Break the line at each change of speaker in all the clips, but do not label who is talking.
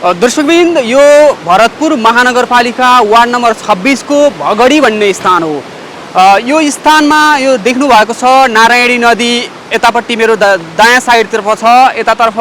दर्शकबिन यो भरतपुर महानगरपालिका वार्ड नम्बर 26 को भगडी भन्ने स्थान हो। यो स्थानमा यो देख्नु भएको छ नारायणी नदी यतापट्टि मेरो दायाँ साइडतर्फ छ। यतातर्फ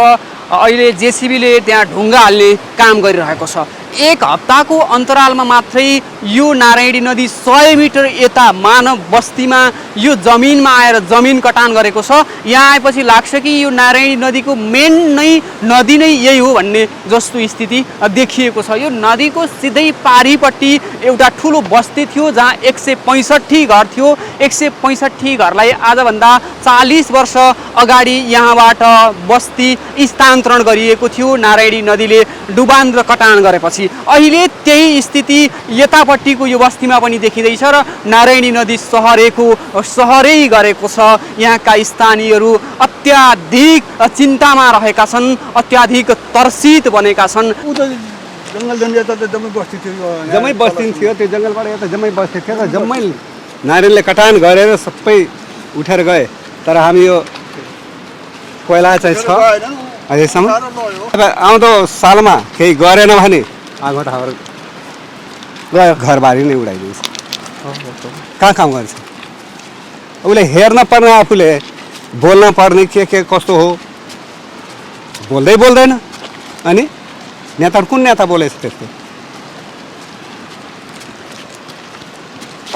अहिले जेसीबीले त्यहाँ ढुङ्गा हाल्ने काम गरिरहेको छ। एक हप्ताको अन्तरालमा मात्रै यो नारायणी नदी 100 मिटर यता मानव बस्तीमा यो जमिनमा आएर जमिन कटान गरेको छ। यहाँ आएपछि लाग्छ कि यो नारायणी नदीको मेन नै नदी नै यही हो भन्ने जस्तो स्थिति देखिएको छ। यो नदीको सिधै पारिपट्टि एउटा ठुलो बस्ती थियो जहाँ 165 घर थियो। 165 घरलाई आजभन्दा 40 वर्ष अगाडि यहाँबाट बस्ती स्थानान्तरण गरिएको थियो नारायणी नदीले डुबान र कटान गरेपछि। अहिले त्यही स्थिति यतापट्टिको यो बस्तीमा पनि देखिँदैछ र नारायणी नदी सहरै गरेको छ। यहाँका स्थानीयहरू अत्याधिक चिन्तामा रहेका छन्, अत्याधिक तर्सित बनेका छन्।
जंगल जमिया त जम्मै बस्ती थियो,
जम्मै बस्ती थियो। त्यो जंगलबाट यता जम्मै बस्ती थियो र जम्मै नारायणले कटान गरेर सबै उठेर गए। तर हामी यो कोइला चाहिँ छ अहिलेसम्म। अब आउँदो सालमा केही गरेन भने आगोटाहरू गयो, घरबारी नै उडाइदिन्छ। कहाँ काम गर्छ उसले हेर्न पर्ने, आफूले बोल्न पर्ने के कस्तो हो बोल्दैन। अनि नेता कुन नेता बोलेछ त्यस्तो?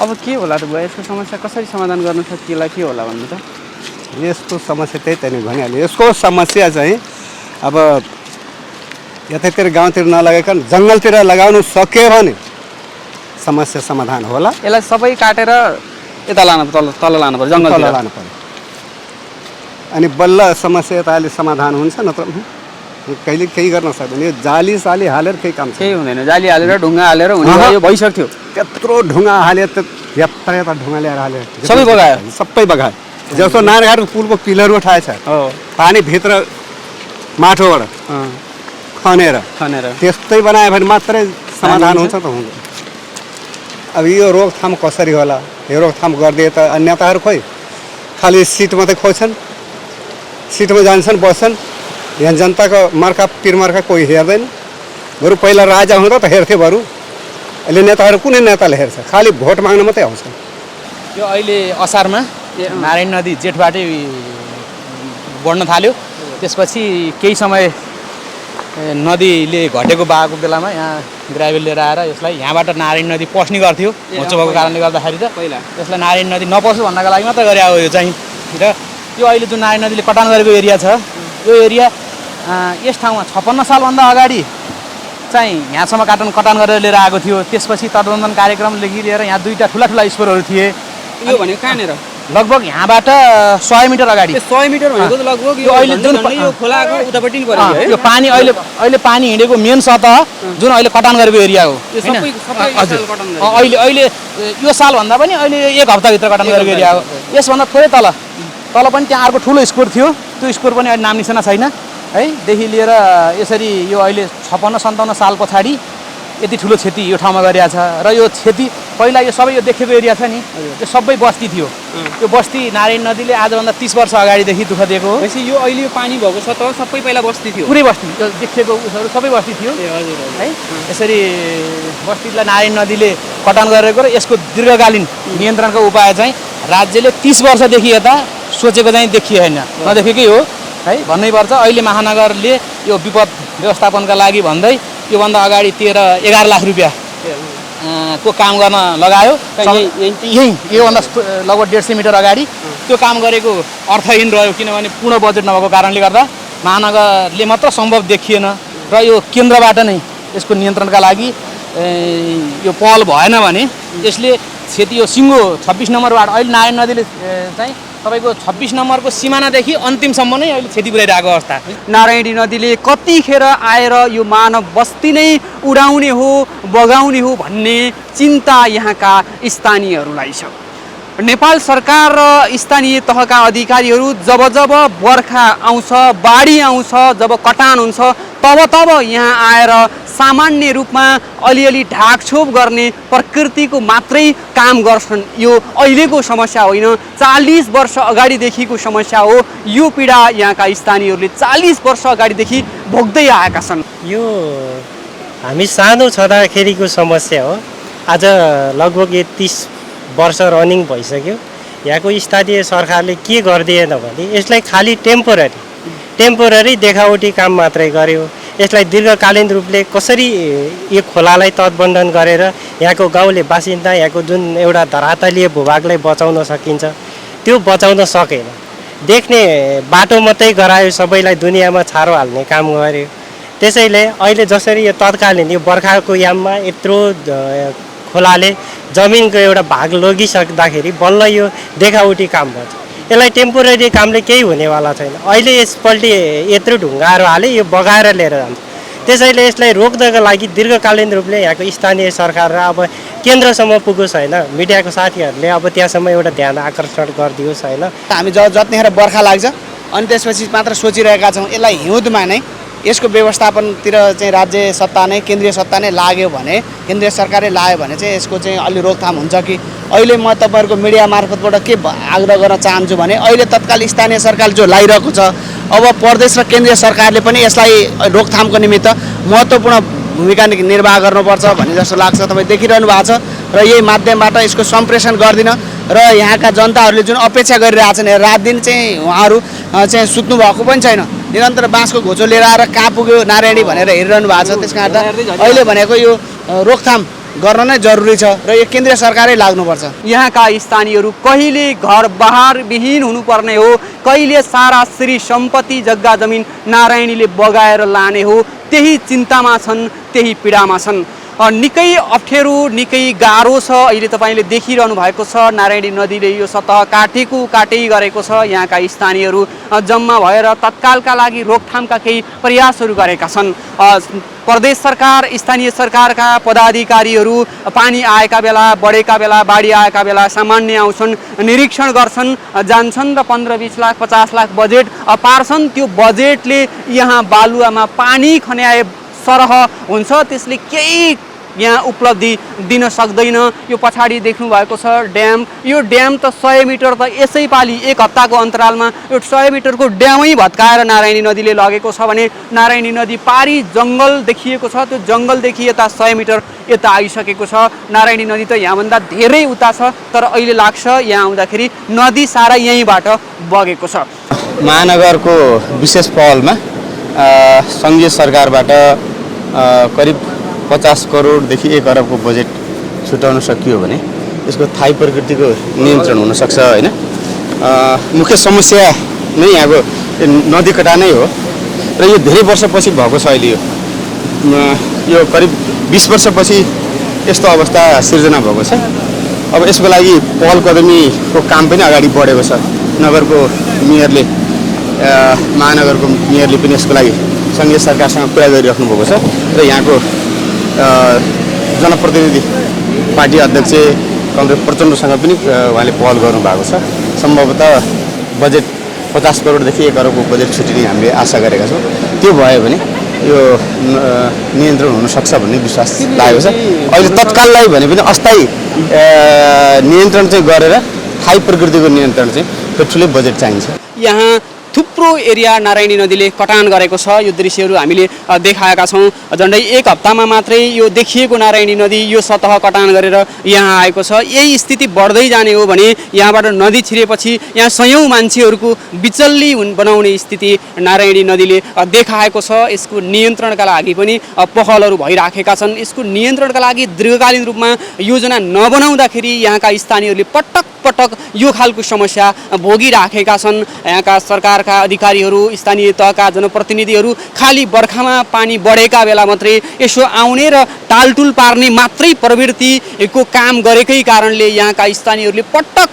अब के होला त भयो? यसको समस्या कसरी समाधान गर्न सकिएला के होला भन्नु त?
यसको समस्या त्यही त नि भनिहालेँ। यसको समस्या चाहिँ अब यतातिर गाउँतिर नलगाइकन जङ्गलतिर लगाउनु सक्यो भने समस्या समाधान होला।
यसलाई सबै काटेर यता लानु तल लानु पर्छ, जङ्गलतिर
लानु पर्यो। अनि बल्ल समस्या यता अहिले समाधान हुन्छ। नत्र कहिले केही गर्न सक्दैन। यो जाली हालेर केही काम
केही हुँदैन। जाली हालेर ढुङ्गा हालेर हुने यो भइसक्थ्यो।
त्यत्रो ढुङ्गा हाले त यता ढुङ्गा ल्याएर हाले
सबै बगायो।
जस्तो नारायणघाटको पुलको पिलर उठाएछ, पानी भित्र माटोबाट खनेर त्यस्तै बनायो भने मात्रै समाधान हुन्छ त हुन्छ। अब यो रोकथाम कसरी होला? यो रोकथाम गरिदिए त नेताहरू खोइ खालि सिट मात्रै खोज्छन्, सिटमा जान्छन् बस्छन्। यहाँ जनताको मर्का पिरमर्का कोही हेर्दैन। बरु पहिला राजा हुँदा त हेर्थे। बरु अहिले नेताहरू कुनै नेताले हेर्छ? खालि भोट माग्न मात्रै आउँछ।
यो अहिले असारमा नारायणी नदी जेठबाटै बढ्न थाल्यो। त्यसपछि केही समय नदीले घटेको बहाको बेलामा यहाँ ग्राभेल लिएर आएर यसलाई यहाँबाट नारायणी नदी पस्ने गर्थ्यो। होचो भएको कारणले गर्दाखेरि त यसलाई नारायणी नदी नपसोस् भन्नको लागि मात्रै गरे हो यो चाहिँ। र यो अहिले जुन नारायणी नदीले कटान गरेको एरिया छ, यो एरिया यस ठाउँमा 56 सालभन्दा अगाडि चाहिँ यहाँसम्म कटान गरेर लिएर आएको थियो। त्यसपछि तटबन्धन कार्यक्रमदेखि लिएर यहाँ दुईवटा ठुला स्पोरहरू थिए। यो भनेको कहाँनिर? लगभग यहाँबाट 100 मिटर अगाडि। 100 मिटर भनेको त लगभग यो अहिले जुन यो खोलाको उतापट्टि पर्यो है। यो पानी अहिले पानी हिँडेको मेन सतह जुन अहिले कटान गरेको एरिया हो। अहिले यो सालभन्दा पनि अहिले एक हप्ताभित्र कटान गरेको एरिया हो। यसभन्दा थोरै तल पनि त्यहाँ अर्को ठुलो स्कोर थियो। त्यो स्कोर पनि अहिले नाम निशाना छैन है। देखि लिएर यसरी यो अहिले 56-57 साल पछाडि यति ठुलो क्षति यो ठाउँमा गरिएको छ। र यो क्षति पहिला यो सबै यो देखेको एरिया छ नि, यो सबै बस्ती थियो। यो बस्ती नारायणी नदीले आजभन्दा 30 वर्ष अगाडिदेखि दुःख दिएको हो। यो अहिले यो पानी भएको छ त सबै पहिला बस्ती थियो, पुरै बस्ती देखेको उसहरू सबै बस्ती थियो है। यसरी बस्तीलाई नारायणी नदीले कटान गरेको र यसको दीर्घकालीन नियन्त्रणको उपाय चाहिँ राज्यले 30 वर्षदेखि यता सोचेको चाहिँ देखिएन, नदेखेकै हो है भन्नै पर्छ। अहिले महानगरले यो विपद व्यवस्थापनका लागि भन्दै योभन्दा अगाडि 13-11 लाख रुपियाँ को काम गर्न लगायो। यही योभन्दा लगभग 150 मिटर अगाडि त्यो काम गरेको अर्थहीन रह्यो, किनभने पूर्ण बजेट नभएको कारणले गर्दा महानगरले मात्र सम्भव देखिएन। र यो केन्द्रबाट नै यसको नियन्त्रणका लागि यो पहल भएन भने यसले क्षति यो सिङ्गो 26 नम्बर वार्ड अहिले नारायणी नदीले चाहिँ तपाईँको 26 नम्बरको सिमानादेखि अन्तिमसम्म नै अहिले क्षति पुर्याइरहेको अवस्था। नारायणी नदीले कतिखेर आएर यो मानव बस्ती नै उडाउने हो, बगाउने हो भन्ने चिन्ता यहाँका स्थानीयहरूलाई छ। नेपाल सरकार र स्थानीय तहका अधिकारीहरू जब बर्खा आउँछ, बाढी आउँछ, जब कटान हुन्छ तब यहाँ आएर सामान्य रूपमा अलिअलि ढाकछोप गर्ने प्रकृतिको मात्रै काम गर्छन्। यो अहिलेको समस्या होइन, 40 वर्ष अगाडिदेखिको समस्या हो। यो पीडा यहाँका स्थानीयहरूले 40 वर्ष अगाडिदेखि भोग्दै आएका छन्।
यो हामी सानो छँदाखेरिको समस्या हो। आज लगभग यो 30 वर्ष रनिङ भइसक्यो। यहाँको स्थानीय सरकारले के गरिदिएन भने यसलाई खालि टेम्पोररी देखावटी काम मात्रै गर्यो। यसलाई दीर्घकालीन रूपले कसरी यो खोलालाई तटबन्धन गरेर यहाँको गाउँले बासिन्दा, यहाँको जुन एउटा धरातलीय भूभागलाई बचाउन सकिन्छ त्यो बचाउन सकेन। देख्ने बाटो मात्रै गरायो, सबैलाई दुनियाँमा छारो हाल्ने काम गर्यो। त्यसैले अहिले जसरी यो तत्कालीन यो बर्खाको याममा यत्रो खोलाले जमिनको एउटा भाग लगिसक्दाखेरि बल्ल यो देखावटी काम भन्छ। यसलाई टेम्पोररी कामले केही हुनेवाला छैन। अहिले यसपल्टि यत्रो ढुङ्गाहरू हाले यो बगाएर लिएर जान्छ। त्यसैले यसलाई रोक्नको लागि दीर्घकालीन रूपले यहाँको स्थानीय सरकार र अब केन्द्रसम्म पुगोस् होइन, मिडियाको साथीहरूले अब त्यहाँसम्म एउटा ध्यान आकर्षण गरिदियोस् होइन।
हामी जतिखेर बर्खा लाग्छ अनि त्यसपछि मात्र सोचिरहेका छौँ यसलाई हिउँदमा नै यसको व्यवस्थापनतिर चाहिँ राज्य सत्ता नै, केन्द्रीय सत्ता नै लाग्यो भने, केन्द्रीय सरकारले लाग्यो भने चाहिँ यसको चाहिँ अलि रोकथाम हुन्छ कि। अहिले म तपाईँहरूको मिडिया मार्फतबाट के आग्रह गर्न चाहन्छु भने अहिले तत्काल स्थानीय सरकार जो लगाइरहेको छ, अब प्रदेश र केन्द्रीय सरकारले पनि यसलाई रोकथामको निमित्त महत्त्वपूर्ण भूमिका निर्वाह गर्नुपर्छ भन्ने जस्तो लाग्छ। तपाईँ देखिरहनु भएको छ र यही माध्यमबाट यसको सम्प्रेषण गरिदिन र यहाँका जनताहरूले जुन अपेक्षा गरिरहेछन्, रात दिन चाहिँ उहाँहरू चाहिँ सुत्नु भएको पनि छैन। निरन्तर बाँसको घोचो लिएर आएर कहाँ पुग्यो नारायणी भनेर हेरिरहनु भएको छ। त्यस कारण अहिले भनेको यो रोकथाम गर्न नै जरुरी छ र यो केन्द्रीय सरकारै लाग्नुपर्छ।
यहाँका स्थानीयहरू कहिले घर बहार विहीन हुनुपर्ने हो, कहिले सारा श्री सम्पत्ति जग्गा जमिन नारायणीले बगाएर लाने हो, त्यही चिन्तामा छन्, त्यही पीडामा छन्। निकै अप्ठ्यारो, निकै गाह्रो छ। अहिले तपाईँले देखिरहनु भएको छ नारायणी नदीले यो सतह काटै गरेको छ। यहाँका स्थानीयहरू जम्मा भएर तत्कालका लागि रोकथामका केही प्रयासहरू गरेका छन्। प्रदेश सरकार, स्थानीय सरकारका पदाधिकारीहरू पानी आएका बेला, बढेका बेला, बाढी आएका बेला सामान्य आउँछन्, निरीक्षण गर्छन्, जान्छन् र 15-20 लाख 50 लाख बजेट पार्छन्। त्यो बजेटले यहाँ बालुवामा पानी खन्याए सरह हुन्छ, त्यसले केही यहाँ उपलब्धि दिन सक्दैन। यो पछाडि देख्नु भएको छ ड्याम। यो ड्याम त 100 मिटर त यसै पालि एक हप्ताको अन्तरालमा यो 100 मिटरको ड्यामै भत्काएर नारायणी नदीले लगेको छ भने नारायणी नदी पारी जङ्गल देखिएको छ। त्यो जङ्गलदेखि यता 100 मिटर यता आइसकेको छ। नारायणी नदी त यहाँभन्दा धेरै उता छ, तर अहिले लाग्छ यहाँ आउँदाखेरि नदी सारा यहीँबाट बगेको छ।
महानगरको विशेष पहलमा सङ्घीय सरकारबाट करिब 50 करोडदेखि 1 अरबको बजेट छुटाउन सकियो भने यसको थाई प्रकृतिको नियन्त्रण हुनसक्छ होइन। मुख्य समस्या नै यहाँको नदी कटा नै हो र यो धेरै वर्षपछि भएको छ। अहिले यो करिब 20 वर्षपछि यस्तो अवस्था सिर्जना भएको छ। अब यसको लागि पहल कदमीको काम पनि अगाडि बढेको छ। नगरको मेयरले, महानगरको मेयरले पनि यसको लागि सङ्घीय सरकारसँग कुरा गरिराख्नु भएको छ र यहाँको जनप्रतिनिधि पार्टी अध्यक्ष कमरेड प्रचण्डसँग पनि उहाँले पहल गर्नुभएको छ। सम्भवतः बजेट 50 करोडदेखि 1 अरबको बजेट छुटिने हामीले आशा गरेका छौँ। त्यो भयो भने यो नियन्त्रण हुनसक्छ भन्ने विश्वास लागेको छ। अहिले तत्काललाई भने पनि अस्थायी नियन्त्रण चाहिँ गरेर थाई प्रकृतिको नियन्त्रण चाहिँ त्यो ठुलै बजेट चाहिन्छ।
यहाँ थुप्रो एरिया नारायणी नदीले कटान गरेको छ। यो दृश्यहरू हामीले देखाएका छौँ। झन्डै एक हप्तामा मात्रै यो देखिएको नारायणी नदी यो सतह कटान गरेर यहाँ आएको छ। यही स्थिति बढ्दै जाने हो भने यहाँबाट नदी छिरेपछि यहाँ सयौँ मान्छेहरूको बिचल्ली बनाउने स्थिति नारायणी नदीले देखाएको छ। यसको नियन्त्रणका लागि पनि पहलहरू भइराखेका छन्। यसको नियन्त्रणका लागि दीर्घकालीन रूपमा योजना नबनाउँदाखेरि यहाँका स्थानीयहरूले पटक यो खालको समस्या भोगिराखेका छन्। यहाँका सरकारका अधिकारीहरू, स्थानीय तहका जनप्रतिनिधिहरू खालि बर्खामा पानी बढेका बेला मात्रै यसो आउने र टालटुल पार्ने मात्रै प्रवृत्तिको काम गरेकै कारणले यहाँका स्थानीयहरूले पटक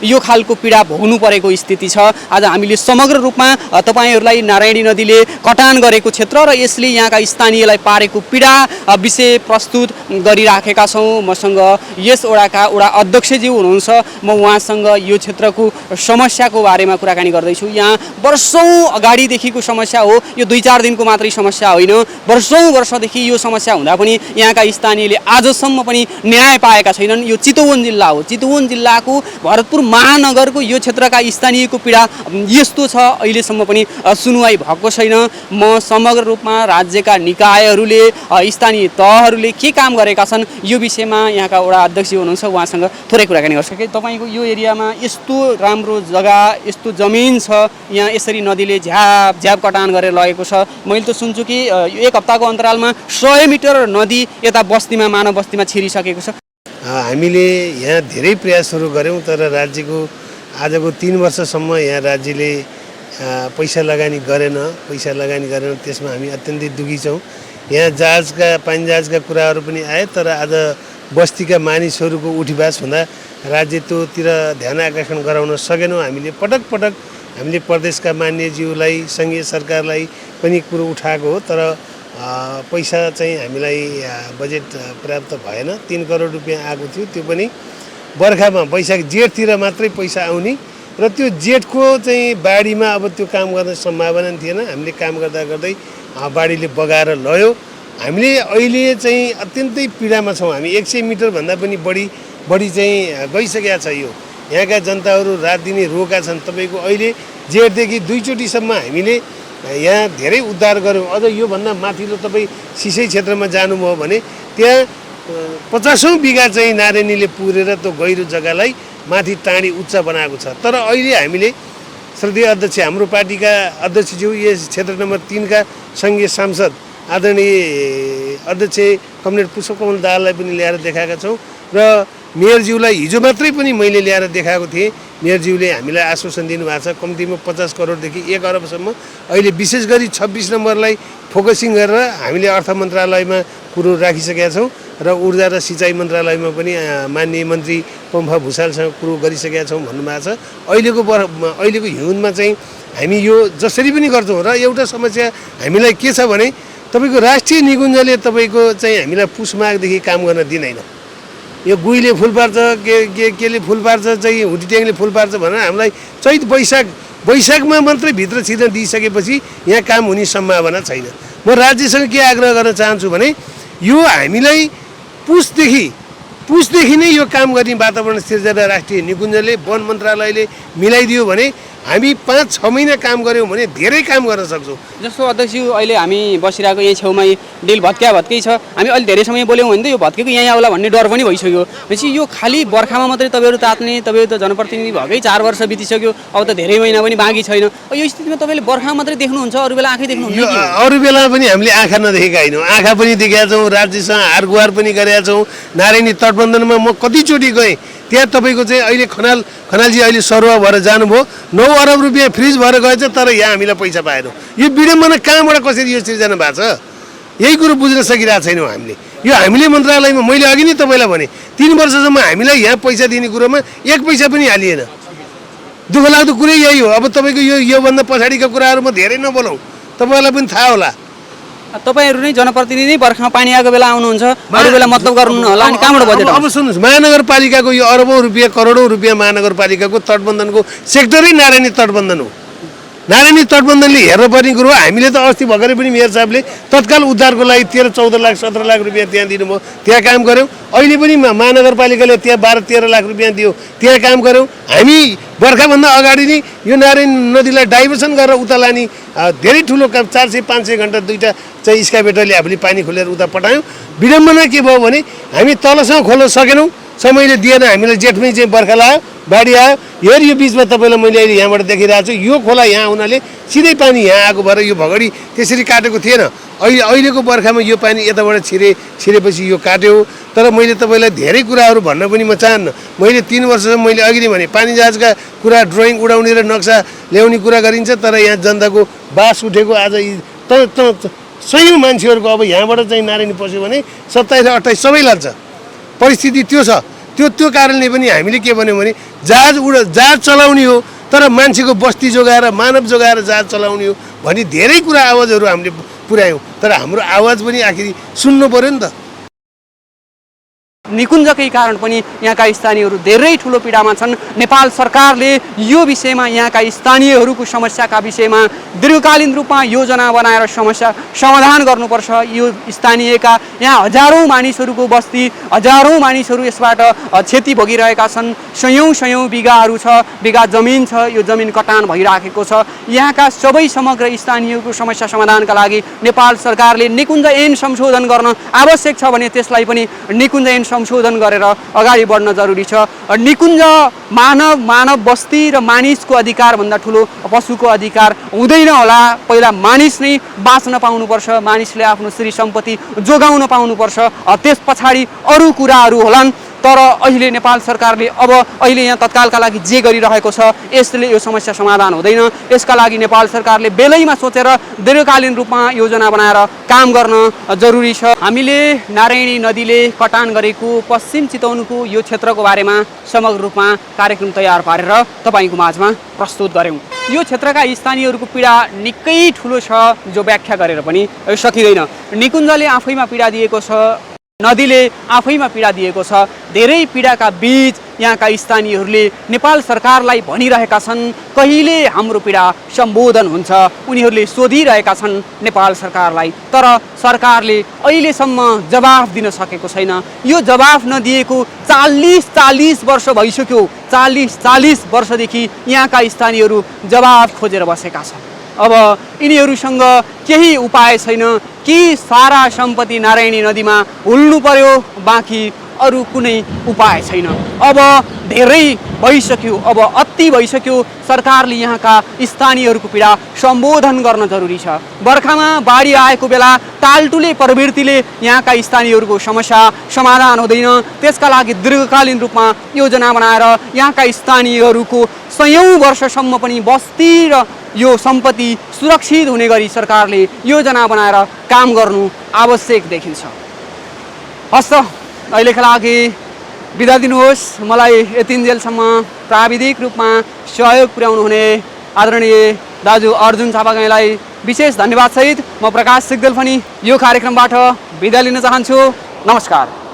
यो खालको पीडा भोग्नु परेको स्थिति छ। आज हामीले समग्र रूपमा तपाईहरूलाई नारायणी नदीले कटान गरेको क्षेत्र र यसले यहाँका स्थानीयलाई पारेको पीडा विषय प्रस्तुत गरिराखेका छौँ। मसँग यस वडाका वडा अध्यक्षज्यू हुनुहुन्छ। म उहाँसँग यो क्षेत्रको समस्याको बारेमा कुराकानी गर्दैछु। यहाँ वर्षौँ अगाडिदेखिको समस्या हो। यो 2-4 दिनको मात्रै समस्या होइन, वर्षौँ वर्षदेखि यो समस्या हुँदा पनि यहाँका स्थानीयले आजसम्म पनि न्याय पाएका छैनन्। यो चितवन जिल्ला हो। चितवन जिल्लाको भरतपुर महानगरको यो क्षेत्रका स्थानीयको पीडा यस्तो छ, अहिलेसम्म पनि सुनवाई भएको छैन। म समग्र रूपमा राज्यका निकायहरूले स्थानीय तहहरूले के काम गरेका छन् यो विषयमा यहाँका वडा अध्यक्ष हुनुहुन्छ, उहाँसँग थोरै कुराकानी गर्छु कि तपाईँको यो एरियामा यस्तो राम्रो जग्गा, यस्तो जमिन छ, यहाँ यसरी नदीले झ्याप झ्याप कटान गरेर लगेको छ। मैले त सुन्छु कि एक हप्ताको अन्तरालमा 100 मिटर नदी यता बस्तीमा, मानव बस्तीमा छिरिसकेको छ।
हामीले यहाँ धेरै प्रयासहरू गऱ्यौँ, तर राज्यको आजको 3 वर्षसम्म यहाँ राज्यले पैसा लगानी गरेन। त्यसमा हामी अत्यन्तै दुखी छौँ। यहाँ जहाजका पानी जहाजका कुराहरू पनि आए, तर आज बस्तीका मानिसहरूको उठिवास हुँदा राज्य त्योतिर ध्यान आकर्षण गराउन सकेनौँ। हामीले पटक हामीले प्रदेशका मान्यज्यूलाई, सङ्घीय सरकारलाई पनि कुरो उठाएको हो, तर पैसा चाहिँ हामीलाई बजेट पर्याप्त भएन। 3 करोड रुपियाँ आएको थियो, त्यो पनि बर्खामा वैशाख जेठतिर मात्रै पैसा आउने र त्यो जेठको चाहिँ बाढीमा अब त्यो काम गर्ने सम्भावना थिएन। हामीले काम गर्दै बाढीले बगाएर लयो। हामीले अहिले चाहिँ अत्यन्तै पीडामा छौँ। हामी 100 मिटरभन्दा पनि बढी चाहिँ गइसकेका छ। यो यहाँका जनताहरू रात दिनै रोका छन्। तपाईँको अहिले जेठदेखि 2 चोटिसम्म हामीले यहाँ धेरै उद्धार गऱ्यौँ। अझ योभन्दा माथिल्लो तपाईँ सिसै क्षेत्रमा जानुभयो भने त्यहाँ 50औं बिघा चाहिँ नारायणीले पुरेर त्यो गहिरो जग्गालाई माथि टाढी उच्च बनाएको छ। तर अहिले हामीले श्रद्धेय अध्यक्ष, हाम्रो पार्टीका अध्यक्षज्यू, यस क्षेत्र नम्बर 3 का सङ्घीय सांसद आदरणीय अध्यक्ष कमरेड पुष्पकमल दाहाललाई पनि ल्याएर देखाएका छौँ र मेयरज्यूलाई हिजो मात्रै पनि मैले ल्याएर देखाएको थिएँ। मेयरज्यूले हामीलाई आश्वासन दिनुभएको छ कम्तीमा 50 करोडदेखि 1 अरबसम्म। अहिले विशेष गरी 26 नम्बरलाई फोकसिङ गरेर हामीले अर्थ मन्त्रालयमा कुरो राखिसकेका छौँ र ऊर्जा र सिँचाइ मन्त्रालयमा पनि माननीय मन्त्री पम्फा भुषालसँग कुरो गरिसकेका छौँ भन्नुभएको छ। अहिलेको हिउँदमा चाहिँ हामी यो जसरी पनि गर्छौँ। र एउटा समस्या हामीलाई के छ भने तपाईँको राष्ट्रिय निकुञ्जले तपाईँको चाहिँ हामीलाई पुष माघदेखि काम गर्न दिँदैन। यो गुईले फुल पार्छ, केले फुल पार्छ, चाहिँ हुटीट्याङले फुल पार्छ भनेर हामीलाई चैत वैशाखमा मात्रै भित्र छिर्न दिइसकेपछि यहाँ काम हुने सम्भावना छैन। म राज्यसँग के आग्रह गर्न चाहन्छु भने यो हामीलाई पुसदेखि नै यो काम गर्ने वातावरण सिर्जना राष्ट्रिय निकुञ्जले, वन मन्त्रालयले मिलाइदियो भने हामी 5-6 महिना काम गऱ्यौँ भने धेरै काम गर्न सक्छौँ।
जस्तो अध्यक्ष अहिले हामी बसिरहेको यही छेउमा डिल भत्कै छ। हामी अहिले धेरै समय बोल्यौँ भने त यो भत्केको यहीँ आउला भन्ने डर पनि भइसक्यो। भनेपछि यो खालि बर्खामा मात्रै तपाईँहरू तात्ने, तपाईँहरू त जनप्रतिनिधि भएकै 4 वर्ष बितिसक्यो, अब त धेरै महिना पनि बाँकी छैन। यो स्थितिमा तपाईँले बर्खामा मात्रै देख्नुहुन्छ, अरू बेला आँखै देख्नुहुन्न?
अरू बेला पनि हामीले आँखा नदेखेका होइनौँ, आँखा पनि देखेका छौँ, राज्यसँग हारगुहार पनि गरेका छौँ। नारायणी तटबन्धनमा म कतिचोटि गएँ, त्यहाँ तपाईँको चाहिँ अहिले खनालजी अहिले सरुवा भएर जानुभयो, 9 अरब रुपियाँ फ्रिज भएर गएछ, तर यहाँ हामीलाई पैसा पाएनौँ। यो विडम्बना कहाँबाट कसरी यो सिर्जना भएको छ, यही कुरो बुझ्न सकिरहेको छैनौँ हामीले। यो हामीले मन्त्रालयमा, मैले अघि नै तपाईँलाई भने 3 वर्षसम्म हामीलाई यहाँ पैसा दिने कुरोमा 1 पैसा पनि हालिएन। दुःख लाग्दो कुरै यही हो। अब तपाईँको योभन्दा पछाडिका कुराहरू म धेरै नबोलौँ, तपाईँलाई पनि थाहा होला।
तपाईँहरू नै जनप्रतिनिधि बर्खामा पानी आएको बेला आउनुहुन्छ, अरू बेला मतलब गर्नु होला, अनि कहाँबाट बजेट?
अब सुन्नुहोस्, महानगरपालिकाको यो अरबौँ रुपियाँ, करोडौँ रुपियाँ महानगरपालिकाको तटबन्धनको सेक्टरै नारायणी तटबन्धन हो। नारायणी तटबन्धनले हेर्नुपर्ने कुरो हो। हामीले त अस्ति भर्खरै पनि मेयर साहबले तत्काल उद्धारको लागि 13-14 लाख 17 लाख रुपियाँ त्यहाँ दिनुभयो, त्यहाँ काम गऱ्यौँ। अहिले पनि महानगरपालिकाले त्यहाँ 12-13 लाख रुपियाँ दियो, त्यहाँ काम गऱ्यौँ। हामी बर्खाभन्दा अगाडि नै यो नारायणी नदीलाई डाइभर्सन गरेर उता लाने धेरै ठुलो काम, 400-500 घन्टा 2टा चाहिँ स्काइभेटरले हामीले पानी खोलेर उता पठायौँ। विडम्बना के भयो भने हामी तलसँग खोल्न सकेनौँ, समयले दिएन। हामीलाई जेठमै चाहिँ बर्खा लाग्यो, बाढी आयो। हेर यो बिचमा तपाईँलाई मैले अहिले यहाँबाट देखिरहेको छु, यो खोला यहाँ हुनाले सिधै पानी यहाँ आएको भएर यो भगडी त्यसरी काटेको थिएन। अहिलेको बर्खामा यो पानी यताबाट छिरेपछि यो काट्यो। तर मैले तपाईँलाई धेरै कुराहरू भन्न पनि म चाहन्न। मैले 3 वर्षसम्म मैले अघि नै भने पानी जहाजका कुरा, ड्रइङ उडाउने र नक्सा ल्याउने कुरा गरिन्छ, तर यहाँ जनताको बास उठेको आज सयौँ मान्छेहरूको अब यहाँबाट चाहिँ नारायणी पस्यो भने 27-28 सबै लाग्छ। परिस्थिति त्यो छ। त्यो कारणले पनि हामीले के भन्यौँ भने जहाज चलाउने हो, तर मान्छेको बस्ती जोगाएर, मानव जोगाएर जहाज चलाउने हो भनी धेरै कुरा आवाजहरू हामीले पुर्यायौँ। तर हाम्रो आवाज पनि आखिरी सुन्नु पऱ्यो नि त।
निकुञ्जकै कारण पनि यहाँका स्थानीयहरू धेरै ठुलो पीडामा छन्। नेपाल सरकारले यो विषयमा यहाँका स्थानीयहरूको समस्याका विषयमा दीर्घकालीन रूपमा योजना बनाएर समस्या समाधान गर्नुपर्छ। यो स्थानीयका यहाँ हजारौँ मानिसहरूको बस्ती, हजारौँ मानिसहरू यसबाट क्षति भोगिरहेका छन्। सयौँ बिघाहरू छ, बिघा जमिन छ, यो जमिन कटान भइराखेको छ। यहाँका सबै समग्र स्थानीयको समस्या समाधानका लागि नेपाल सरकारले निकुञ्ज ऐन संशोधन गर्न आवश्यक छ भने त्यसलाई पनि निकुञ्ज ऐन संशोधन गरेर अगाडि बढ्न जरुरी छ। निकुञ्ज मानव बस्ती र मानिसको अधिकारभन्दा ठुलो पशुको अधिकार हुँदैन होला। पहिला मानिस नै बाँच्न पाउनुपर्छ, मानिसले आफ्नो श्री सम्पत्ति जोगाउन पाउनुपर्छ, त्यस पछाडि अरू कुराहरू होलान्। तर अहिले नेपाल सरकारले अहिले यहाँ तत्कालका लागि जे गरिरहेको छ यसले यो समस्या समाधान हुँदैन। यसका लागि नेपाल सरकारले बेलैमा सोचेर दीर्घकालीन रूपमा योजना बनाएर काम गर्न जरुरी छ। हामीले नारायणी नदीले कटान गरेको पश्चिम चितवनको यो क्षेत्रको बारेमा समग्र रूपमा कार्यक्रम तयार पारेर तपाईँको माझमा प्रस्तुत गऱ्यौँ। यो क्षेत्रका स्थानीयहरूको पीडा निकै ठुलो छ, जो व्याख्या गरेर पनि सकिँदैन। निकुञ्जले आफैमा पीडा दिएको छ, नदीले आफैमा पीडा दिएको छ। धेरै पीडाका बीच यहाँका स्थानीयहरूले नेपाल सरकारलाई भनिरहेका छन् कहिले हाम्रो पीडा सम्बोधन हुन्छ। उनीहरूले सोधिरहेका छन् नेपाल सरकारलाई, तर सरकारले अहिलेसम्म जवाफ दिन सकेको छैन। यो जवाफ नदिएको 40 वर्ष भइसक्यो। 40 वर्षदेखि यहाँका स्थानीयहरू जवाफ खोजेर बसेका छन्। अब यिनीहरूसँग केही उपाय छैन कि सारा सम्पत्ति नारायणी नदीमा हुल्नु पर्यो, बाँकी अरू कुनै उपाय छैन। अब धेरै भइसक्यो, अब अति भइसक्यो। सरकारले यहाँका स्थानीयहरूको पीडा सम्बोधन गर्न जरुरी छ। बर्खामा बाढी आएको बेला टालटुले प्रवृत्तिले यहाँका स्थानीयहरूको समस्या समाधान हुँदैन। त्यसका लागि दीर्घकालीन रूपमा योजना बनाएर यहाँका स्थानीयहरूको सयौँ वर्षसम्म पनि बस्ती र यो सम्पत्ति सुरक्षित हुने गरी सरकारले योजना बनाएर काम गर्नु आवश्यक देखिन्छ। हस् त, अहिलेका लागि बिदा दिनुहोस्। मलाई यतिन्जेलसम्म प्राविधिक रूपमा सहयोग पुर्याउनु हुने आदरणीय दाजु अर्जुन छापागाईलाई विशेष धन्यवाद सहित म प्रकाश सिग्देल पनि यो कार्यक्रमबाट बिदा लिन चाहन्छु। नमस्कार।